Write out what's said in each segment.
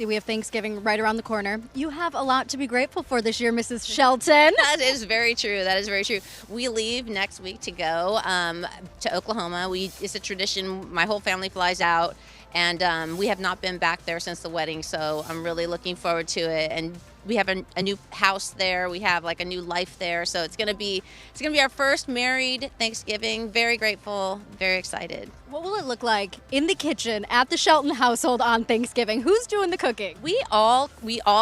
Obviously, we have Thanksgiving right around the corner. You have a lot to be grateful for this year, Mrs. Shelton. That is very true. That is very true. We leave next week to go to Oklahoma. It's a tradition. My whole family flies out, and we have not been back there since the wedding, so I'm really looking forward to it. And we have a new house there. We have like a new life there, so it's gonna be our first married Thanksgiving. Very grateful, very excited. What will it look like in the kitchen at the Shelton household on Thanksgiving? Who's doing the cooking? We all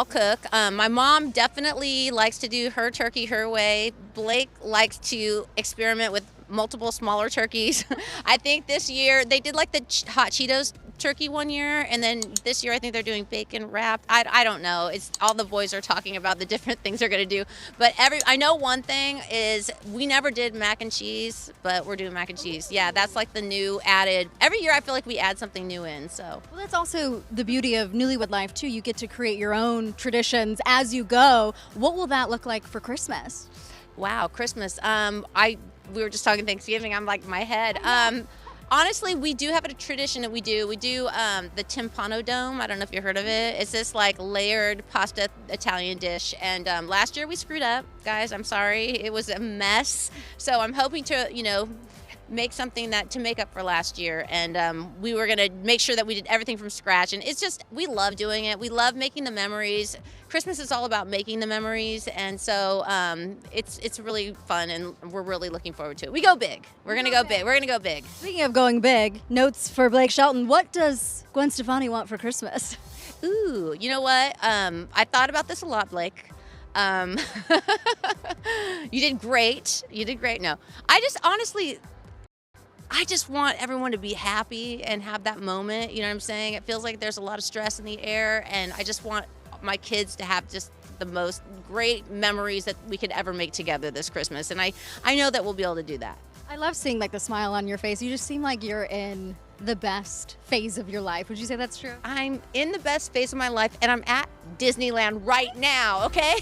cook. My mom definitely likes to do her turkey her way. Blake likes to experiment with multiple smaller turkeys. I think this year they did like the hot Cheetos turkey one year, and then this year I think they're doing bacon wrapped. I don't know. It's all the boys are talking about the different things they're gonna do. But I know one thing is we never did mac and cheese, but we're doing mac and cheese. Yeah, that's like the new added. Every year I feel like we add something new in. So Well, that's also the beauty of newlywed life too. You get to create your own traditions as you go. What will that look like for Christmas? wow, Christmas. We were just talking Thanksgiving. I'm like my head. Honestly, we do have a tradition that we do. We do the timpano dome. I don't know if you heard of it. It's this like layered pasta Italian dish. And last year we screwed up, guys. I'm sorry. It was a mess. So I'm hoping to, make something to make up for last year. And we were gonna make sure that we did everything from scratch. And it's just, we love doing it. We love making the memories. Christmas is all about making the memories. And so it's really fun, and we're really looking forward to it. We go big. We're gonna go big. We're gonna go big. Speaking of going big, notes for Blake Shelton. What does Gwen Stefani want for Christmas? Ooh, you know what? I thought about this a lot, Blake. You did great. You did great. No, I just want everyone to be happy and have that moment. You know what I'm saying? It feels like there's a lot of stress in the air, and I just want my kids to have just the most great memories that we could ever make together this Christmas. And I know that we'll be able to do that. I love seeing like the smile on your face. You just seem like you're in the best phase of your life. Would you say that's true? I'm in the best phase of my life, and I'm at Disneyland right now, okay?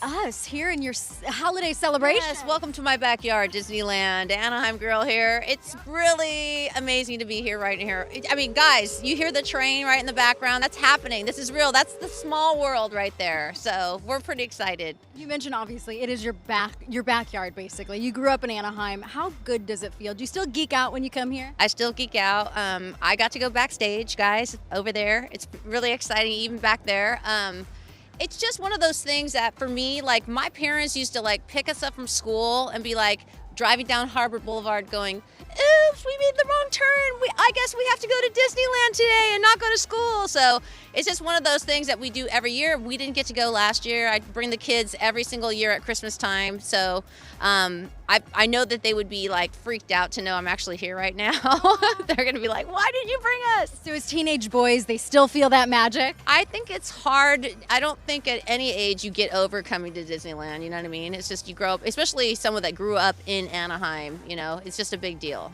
Us here in your holiday celebration. Yes, welcome to my backyard, Disneyland. Anaheim girl here. It's really amazing to be here right here. I mean, guys, you hear the train right in the background? That's happening. This is real. That's the small world right there. So we're pretty excited. You mentioned obviously it is your backyard basically. You grew up in Anaheim. How good does it feel? Do you still geek out when you come here? I still geek out. I got to go backstage, guys, over there. It's really exciting, even back there. It's just one of those things that for me, like my parents used to like pick us up from school and be like driving down Harbor Boulevard going, oops, we made the wrong turn. I guess we have to go to Disneyland today and not go to school. So it's just one of those things that we do every year. We didn't get to go last year. I bring the kids every single year at Christmas time. So I know that they would be like freaked out to know I'm actually here right now. They're going to be like, why didn't you bring us? So as teenage boys, they still feel that magic? I think it's hard. I don't think at any age you get over coming to Disneyland. You know what I mean? It's just you grow up, especially someone that grew up in Anaheim, it's just a big deal.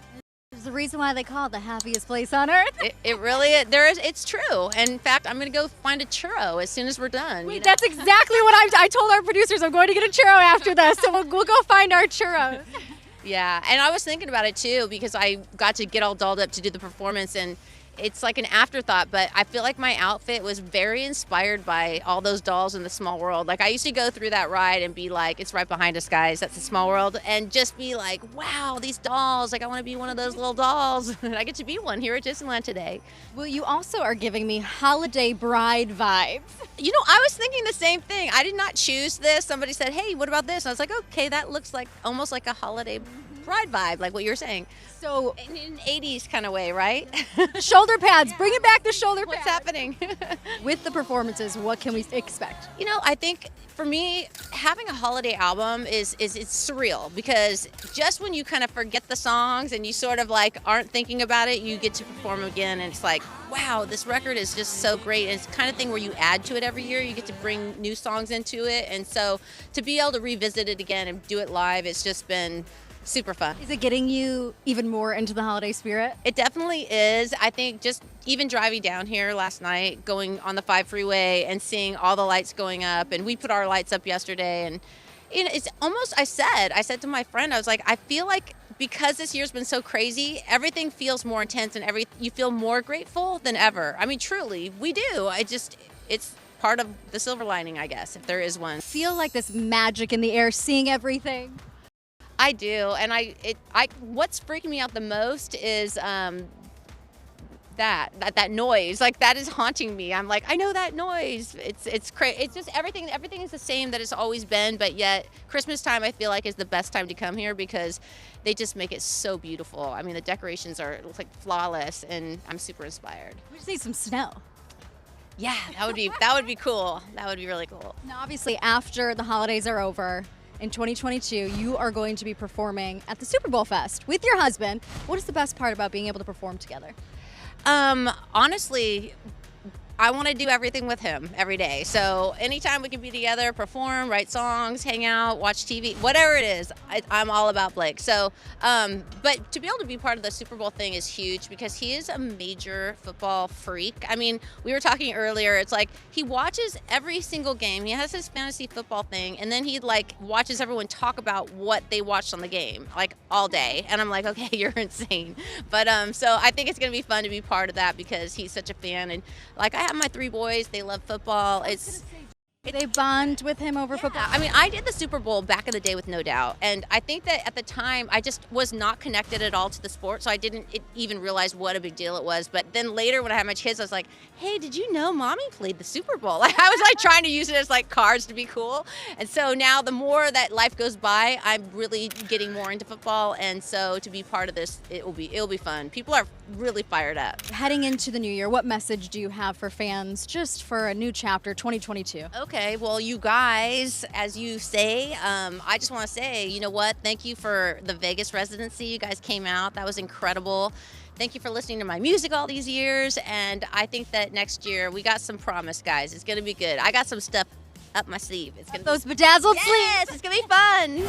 There's the reason why they call it the happiest place on earth. It really is. It's true. And in fact, I'm going to go find a churro as soon as we're done. Wait, that's exactly what I told our producers. I'm going to get a churro after this, so we'll go find our churros. Yeah, and I was thinking about it too because I got to get all dolled up to do the performance, and it's like an afterthought, but I feel like my outfit was very inspired by all those dolls in the Small World. Like I used to go through that ride and be like, it's right behind us, guys, that's the Small World, and just be like, wow, these dolls, like I want to be one of those little dolls. And I get to be one here at Disneyland today. Well, you also are giving me holiday bride vibes. I was thinking the same thing. I did not choose this. Somebody said, hey, what about this? And I was like, okay, that looks like almost like a holiday bride vibe, like what you're saying. So in an 80s kind of way, right? The shoulder pads, bring it back, the shoulder pads. What's happening? With the performances, what can we expect? I think for me, having a holiday album it's surreal because just when you kind of forget the songs and you sort of like aren't thinking about it, you get to perform again, and it's like, wow, this record is just so great. And it's the kind of thing where you add to it every year. You get to bring new songs into it, and so to be able to revisit it again and do it live, it's just been super fun. Is it getting you even more into the holiday spirit? It definitely is. I think just even driving down here last night, going on the 5 freeway and seeing all the lights going up, and we put our lights up yesterday, and it's almost, I said to my friend, I was like, I feel like because this year's been so crazy, everything feels more intense and you feel more grateful than ever. I mean, truly, we do. It's part of the silver lining, I guess, if there is one. Feel like this magic in the air, seeing everything. I do, and what's freaking me out the most is that noise. Like, that is haunting me. I'm like, I know that noise. It's crazy. It's just everything is the same that it's always been, but yet Christmas time I feel like is the best time to come here because they just make it so beautiful. I mean, the decorations are like flawless, and I'm super inspired. We just need some snow. Yeah, that would be cool. That would be really cool. Now, obviously, after the holidays are over, in 2022, you are going to be performing at the Super Bowl Fest with your husband. What is the best part about being able to perform together? Honestly, I want to do everything with him every day. So anytime we can be together, perform, write songs, hang out, watch TV, whatever it is, I'm all about Blake. So, but to be able to be part of the Super Bowl thing is huge because he is a major football freak. I mean, we were talking earlier, it's like he watches every single game. He has his fantasy football thing, and then he like watches everyone talk about what they watched on the game, like all day. And I'm like, okay, you're insane. But so I think it's gonna be fun to be part of that because he's such a fan. And like, I have my 3 boys, they love football. They bond with him over football. I mean, I did the Super Bowl back in the day with No Doubt, and I think that at the time I just was not connected at all to the sport, so I didn't even realize what a big deal it was. But then later when I had my kids, I was like, hey, did you know Mommy played the Super Bowl? Like, I was like trying to use it as like cards to be cool. And so now the more that life goes by, I'm really getting more into football, and so to be part of this, it'll be fun. People are really fired up. Heading into the new year, what message do you have for fans just for a new chapter, 2022? Okay, well, you guys, as you say, I just want to say, you know what? Thank you for the Vegas residency. You guys came out. That was incredible. Thank you for listening to my music all these years. And I think that next year we got some promise, guys. It's going to be good. I got some stuff up my sleeve. It's going to those bedazzled sleeves. Yes, it's going to be fun.